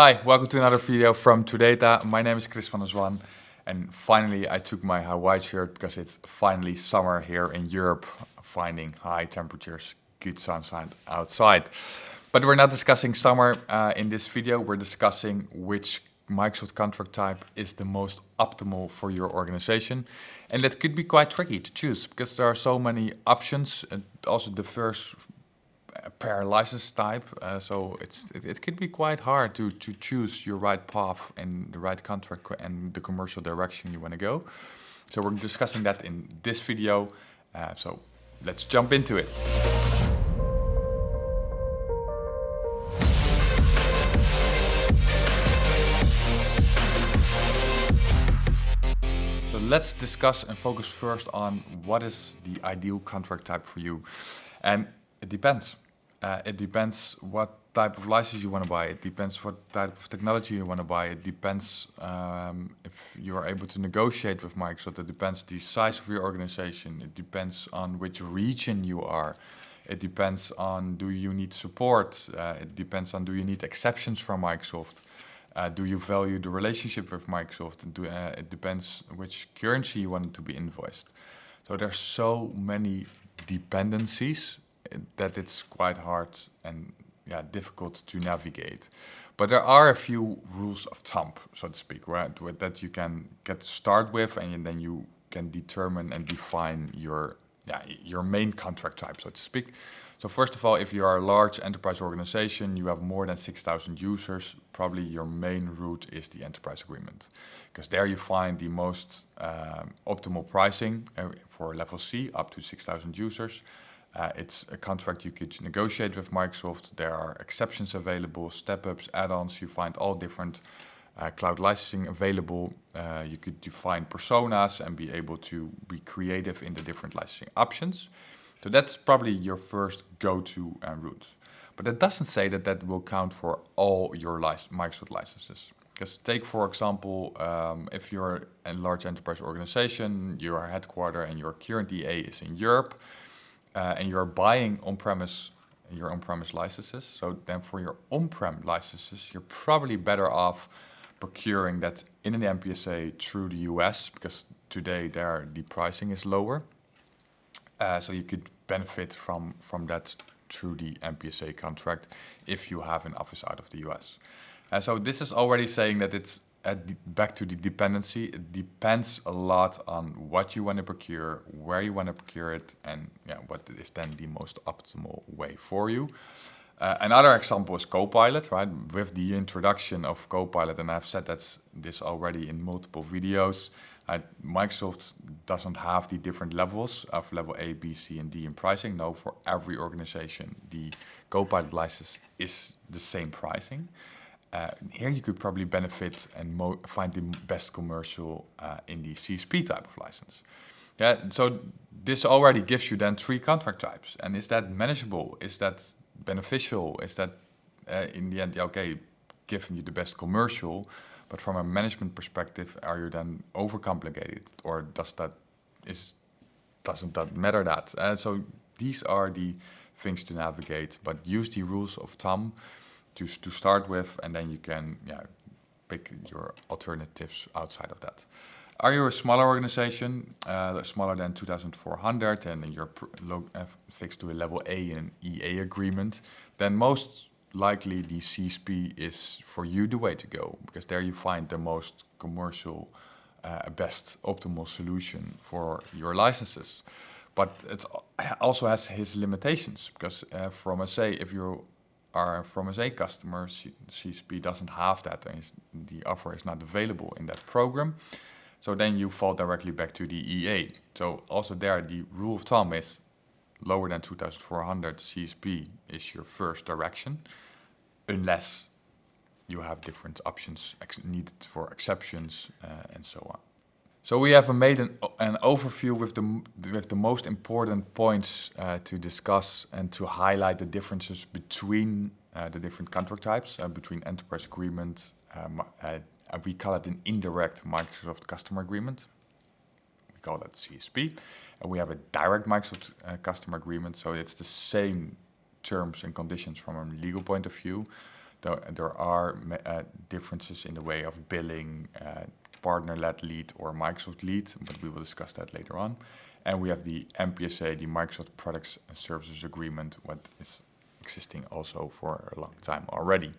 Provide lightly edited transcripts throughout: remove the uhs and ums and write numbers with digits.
Hi, welcome to another video from Today. My name is Chris van der Zwan, and finally I took my Hawaii shirt because it's finally summer here in Europe, finding high temperatures, good sunshine outside. But we're not discussing summer in this video, we're discussing which Microsoft contract type is the most optimal for your organization. And that could be quite tricky to choose because there are so many options and also diverse per license type, so it could be quite hard to choose your right path and the right contract and the commercial direction you want to go. So we're discussing that in this video, so let's jump into it. So let's discuss and focus first on what is the ideal contract type for you. And it depends. It depends what type of license you want to buy. It depends what type of technology you want to buy. It depends if you are able to negotiate with Microsoft. It depends the size of your organization. It depends on which region you are. It depends on do you need support. It depends on do you need exceptions from Microsoft. Do you value the relationship with Microsoft? It depends which currency you want to be invoiced. So there's so many dependencies that it's quite hard and difficult to navigate. But there are a few rules of thumb, so to speak, right, that you can get start with, and then you can determine and define your main contract type, so to speak. So first of all, if you are a large enterprise organization, you have more than 6,000 users, probably your main route is the enterprise agreement, because there you find the most optimal pricing for level C up to 6,000 users. It's a contract you could negotiate with Microsoft. There are exceptions available, step-ups, add-ons. You find all different cloud licensing available. You could define personas and be able to be creative in the different licensing options. So that's probably your first go-to route. But that doesn't say that that will count for all your Microsoft licenses. Because take, for example, if you're a large enterprise organization, your headquarter and your current EA is in Europe, and you're buying your on-premise licenses. So then for your on-prem licenses, you're probably better off procuring that in an MPSA through the US, because today there the pricing is lower. So you could benefit from that through the MPSA contract if you have an office out of the US. So this is already saying that it's back to the dependency. It depends a lot on what you want to procure, where you want to procure it, and what is then the most optimal way for you. Another example is Copilot, right? With the introduction of Copilot, and I've said this already in multiple videos, Microsoft doesn't have the different levels of level A, B, C, and D in pricing. No, for every organization, the Copilot license is the same pricing. Here you could probably benefit and find the best commercial in the CSP type of license. So this already gives you then 3 contract types. And is that manageable? Is that beneficial? Is that in the end, giving you the best commercial, but from a management perspective, are you then overcomplicated? Or doesn't that matter that? So these are the things to navigate, but use the rules of thumb to start with, and then you can pick your alternatives outside of that. Are you a smaller organization, smaller than 2,400, and you're fixed to a level A in an EA agreement, then most likely the CSP is for you the way to go, because there you find the most commercial, best optimal solution for your licenses. But it also has its limitations, because from if you are from a customer, CSP doesn't have that, and the offer is not available in that program. So then you fall directly back to the EA. So also there, the rule of thumb is lower than 2,400 CSP is your first direction, unless you have different options needed for exceptions and so on. So we have made an overview with the most important points to discuss and to highlight the differences between the different contract types, between enterprise agreement, we call it an indirect Microsoft customer agreement. We call that CSP. And we have a direct Microsoft customer agreement, so it's the same terms and conditions from a legal point of view. There are differences in the way of billing, partner-led lead or Microsoft lead, but we will discuss that later on. And we have the MPSA, the Microsoft Products and Services Agreement, what is existing also for a long time already.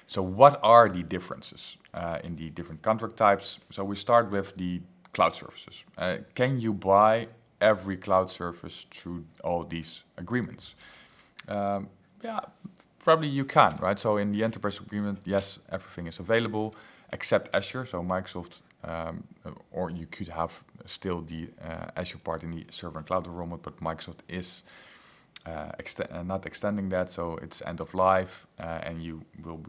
So what are the differences in the different contract types? So we start with the cloud services. Can you buy every cloud service through all these agreements? Yeah, probably you can, right? So in the enterprise agreement, yes, everything is available except Azure, so Microsoft, or you could have still the Azure part in the server and cloud environment, but Microsoft is not extending that, so it's end of life, and you will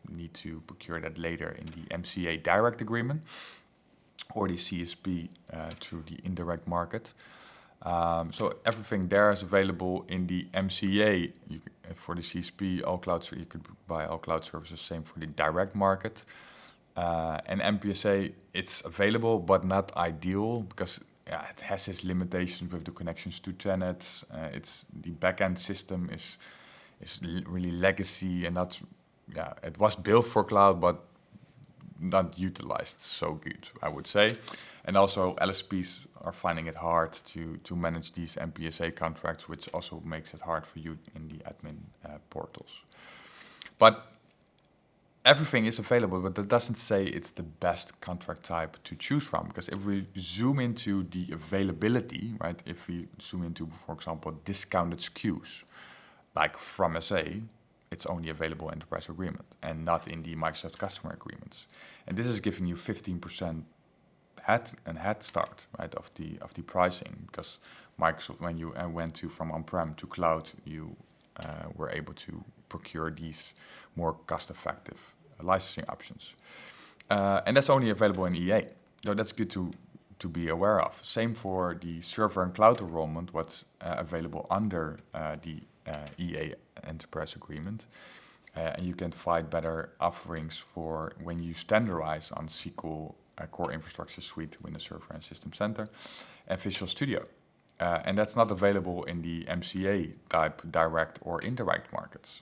need to procure that later in the MCA direct agreement or the CSP through the indirect market. So everything there is available in the MCA. For the CSP, you could buy all cloud services, same for the direct market. And MPSA, it's available, but not ideal because it has its limitations with the connections to tenants. The backend system is really legacy and not, it was built for cloud, but not utilized so good, I would say. And also LSPs are finding it hard to manage these MPSA contracts, which also makes it hard for you in the admin portals. But everything is available, but that doesn't say it's the best contract type to choose from. Because if we zoom into the availability, right? If we zoom into, for example, discounted SKUs, like from SA, it's only available enterprise agreement and not in the Microsoft customer agreements. And this is giving you 15% head start, right, of the pricing, because Microsoft, when you went from on-prem to cloud, you were able to procure these more cost-effective licensing options. And that's only available in EA. So that's good to be aware of. Same for the server and cloud enrollment, what's available under the EA enterprise agreement. And you can find better offerings for when you standardize on SQL Core Infrastructure Suite, Windows Server and System Center, and Visual Studio. And that's not available in the MCA type direct or indirect markets.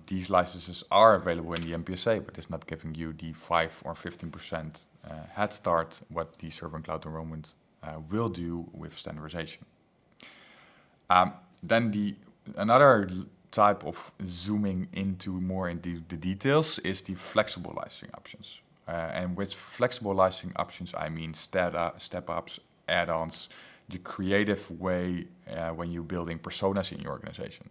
These licenses are available in the MPSA, but it's not giving you the 5 or 15% head start what the server and cloud enrollment will do with standardization. Then another type of zooming more into the details is the flexible licensing options. And with flexible licensing options, I mean step-ups, add-ons, the creative way when you're building personas in your organization.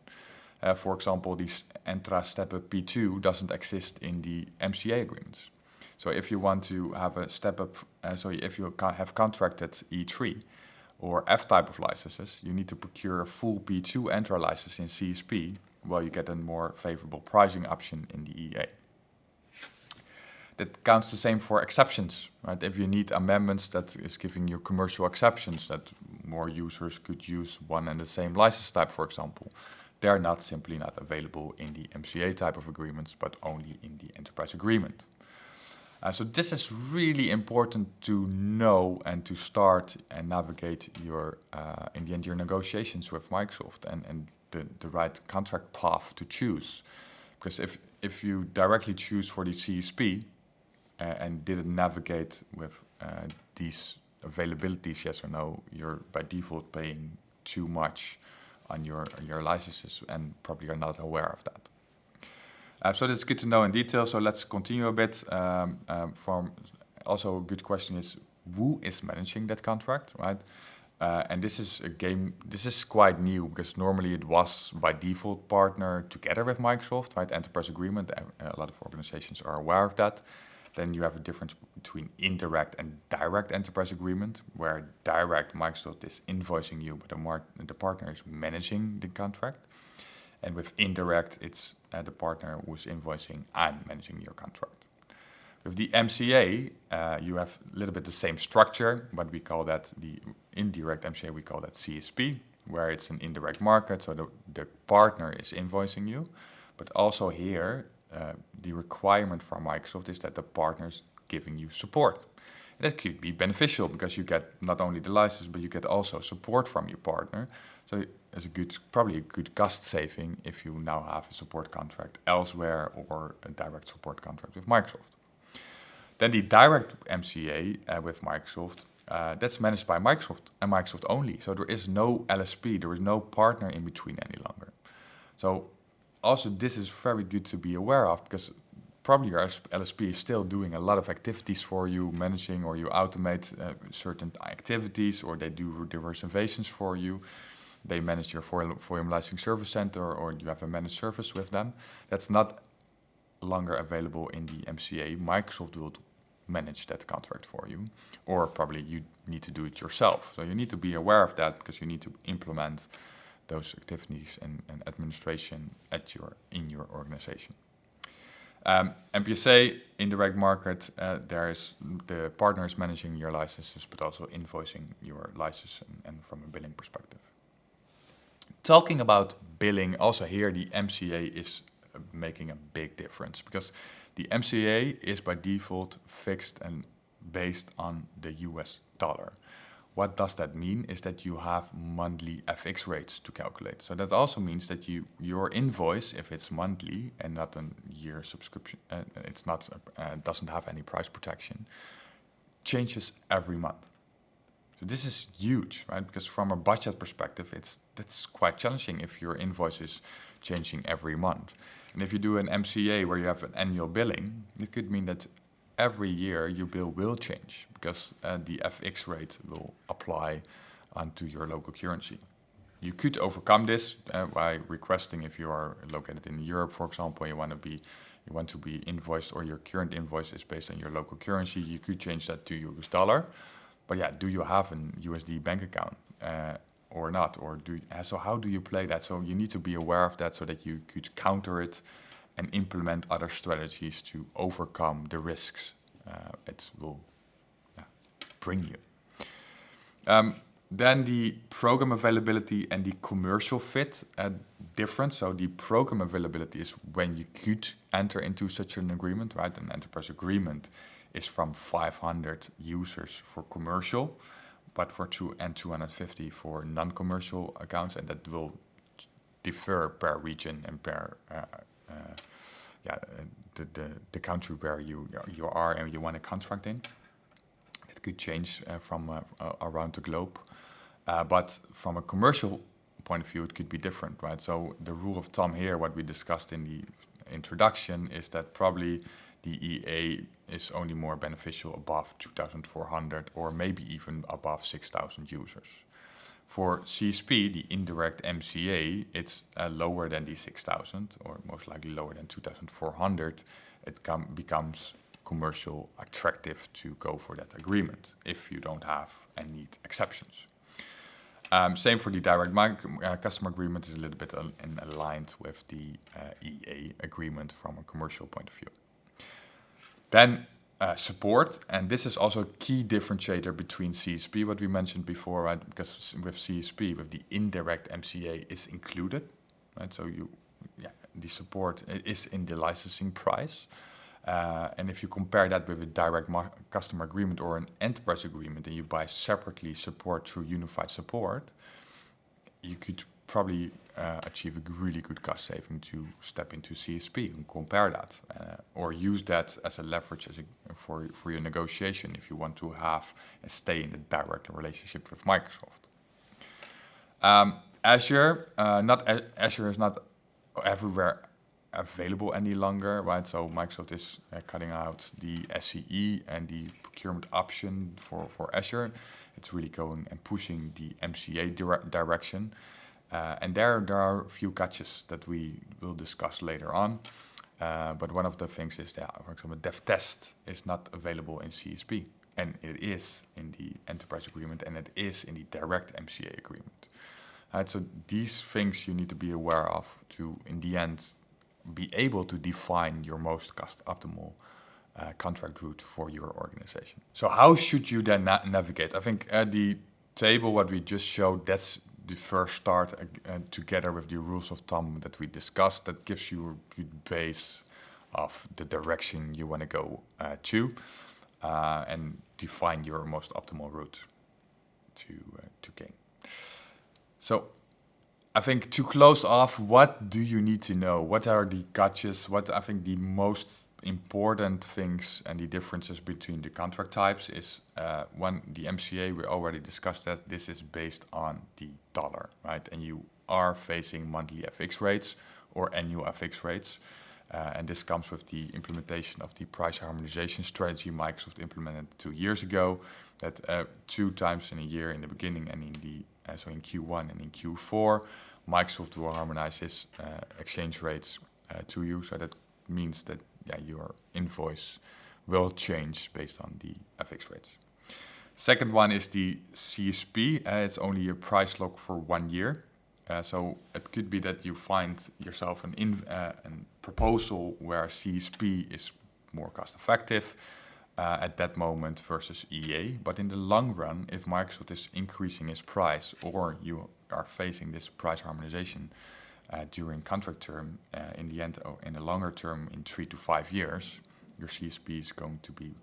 For example, the Entra Step-Up P2 doesn't exist in the MCA agreements. So if you want to have a step-up, if you have contracted E3 or F type of licenses, you need to procure a full P2 Entra license in CSP, while you get a more favorable pricing option in the EA. That counts the same for exceptions, right? If you need amendments that is giving you commercial exceptions that more users could use one and the same license type, for example, they're simply not available in the MCA type of agreements, but only in the enterprise agreement. So this is really important to know and to start and navigate your negotiations with Microsoft and the right contract path to choose. Because if you directly choose for the CSP and didn't navigate with these availabilities, yes or no, you're by default paying too much on your licenses and probably are not aware of that. So that's good to know in detail. So let's continue a bit. Also a good question is, who is managing that contract, right? And this is quite new because normally it was by default partner together with Microsoft, right? Enterprise agreement, a lot of organizations are aware of that. Then you have a difference between indirect and direct enterprise agreement, where direct Microsoft is invoicing you, but the partner is managing the contract. And with indirect, it's the partner who's invoicing and managing your contract. With the MCA, you have a little bit the same structure, but we call that the indirect MCA, we call that CSP, where it's an indirect market, so the partner is invoicing you. But also here, the requirement from Microsoft is that the partner's giving you support. That could be beneficial because you get not only the license, but you get also support from your partner. So it's probably a good cost saving if you now have a support contract elsewhere or a direct support contract with Microsoft. Then the direct MCA with Microsoft, that's managed by Microsoft and Microsoft only. So there is no LSP, there is no partner in between any longer. So also this is very good to be aware of because probably your LSP is still doing a lot of activities for you, managing, or you automate certain activities, or they do the reservations for you. They manage your volume licensing service center, or you have a managed service with them. That's not longer available in the MCA. Microsoft will manage that contract for you, or probably you need to do it yourself. So you need to be aware of that because you need to implement those activities and administration in your organization. MPSA, indirect market, the partner is managing your licenses, but also invoicing your license and from a billing perspective. Talking about billing, also here the MCA is making a big difference because the MCA is by default fixed and based on the US dollar. What does that mean is that you have monthly FX rates to calculate. So that also means that your invoice, if it's monthly and not a year subscription, doesn't have any price protection, changes every month. So this is huge, right? Because from a budget perspective, that's quite challenging if your invoice is changing every month. And if you do an MCA where you have an annual billing, it could mean that every year your bill will change because the FX rate will apply onto your local currency. You could overcome this by requesting, if you are located in Europe, for example, you want to be invoiced, or your current invoice is based on your local currency, you could change that to US dollar. But yeah, do you have an USD bank account or not? So how do you play that? So you need to be aware of that so that you could counter it and implement other strategies to overcome the risks it will bring you. Then the program availability and the commercial fit different. So the program availability is when you could enter into such an agreement, right? An enterprise agreement is from 500 users for commercial, but for 250 for non-commercial accounts, and that will differ per region and per the country where you are and you want a contract in. It could change from around the globe, but from a commercial point of view, it could be different, right? So the rule of thumb here, what we discussed in the introduction, is that probably the EA is only more beneficial above 2,400 or maybe even above 6,000 users. For CSP, the indirect MCA, it's lower than the 6,000 or most likely lower than 2,400. It becomes commercial attractive to go for that agreement if you don't have and need exceptions. Same for the direct customer agreement, is a little bit aligned with the EA agreement from a commercial point of view. Then support, and this is also a key differentiator between CSP, what we mentioned before, right? Because with CSP, with the indirect MCA, it's included, right? So the support is in the licensing price. And if you compare that with a direct customer agreement or an enterprise agreement, and you buy separately support through unified support, you could probably achieve a really good cost saving to step into CSP and compare that, or use that as a leverage for your negotiation if you want to have and stay in the direct relationship with Microsoft. Azure, Azure is not everywhere available any longer, right? So Microsoft is cutting out the SCE and the procurement option for Azure. It's really going and pushing the MCA direction. And there are a few catches that we will discuss later on. But one of the things is that, for example, DevTest is not available in CSP. And it is in the enterprise agreement, and it is in the direct MCA agreement. So these things you need to be aware of to, in the end, be able to define your most cost-optimal contract route for your organization. So how should you then navigate? I think the table, what we just showed, that's the first start together with the rules of thumb that we discussed. That gives you a good base of the direction you want to go to. and define your most optimal route to gain. So I think to close off, what do you need to know? What are the gotchas? What I think the most important things and the differences between the contract types is one, the MCA, we already discussed that this is based on the dollar, right? And you are facing monthly FX rates or annual FX rates. And this comes with the implementation of the price harmonization strategy Microsoft implemented 2 years ago. That 2 times in a year, in the beginning and in the so in Q1 and in Q4, Microsoft will harmonize its exchange rates to you. So that means that your invoice will change based on the FX rates. Second one is the CSP. It's only a price lock for 1 year. So it could be that you find yourself a proposal where CSP is more cost effective at that moment versus EA. But in the long run, if Microsoft is increasing its price or you are facing this price harmonization during contract term, in the end, or in the longer term, in 3 to 5 years, your CSP is going to be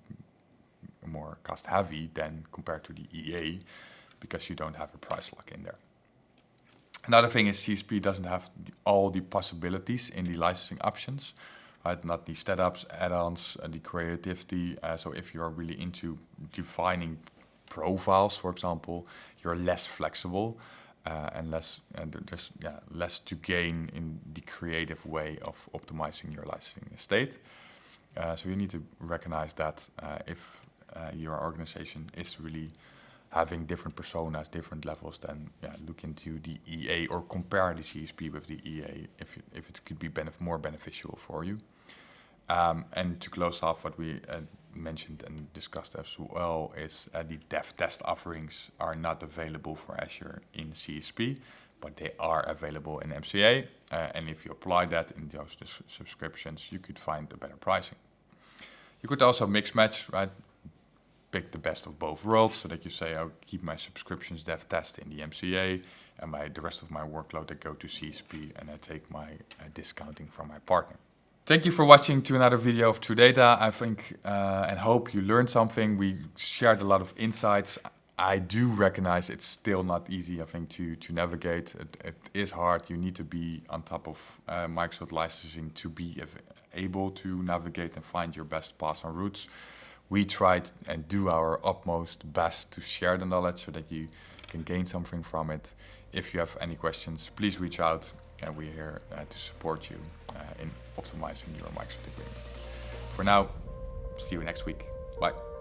more cost heavy than compared to the EA because you don't have a price lock in there. Another thing is CSP doesn't have all the possibilities in the licensing options, right? Not the setups, add-ons, the creativity. So if you're really into defining profiles, for example, you're less flexible and there's less to gain in the creative way of optimizing your licensing estate. So you need to recognize that if your organization is really having different personas, different levels, then look into the EA or compare the CSP with the EA if it could be more beneficial for you. And to close off, what we mentioned and discussed as well is the dev test offerings are not available for Azure in CSP, but they are available in MCA. And if you apply that in those subscriptions, you could find a better pricing. You could also mix match, right? Pick the best of both worlds so that you say, I'll keep my subscriptions dev test in the MCA and the rest of my workload I go to CSP and I take my discounting from my partner. Thank you for watching to another video of True Data. I think and hope you learned something. We shared a lot of insights. I do recognize it's still not easy, I think, to navigate. It is hard. You need to be on top of Microsoft licensing to be able to navigate and find your best paths and routes. We tried and do our utmost best to share the knowledge so that you can gain something from it. If you have any questions, please reach out and we're here to support you in optimizing your Microsoft agreement. For now, see you next week. Bye.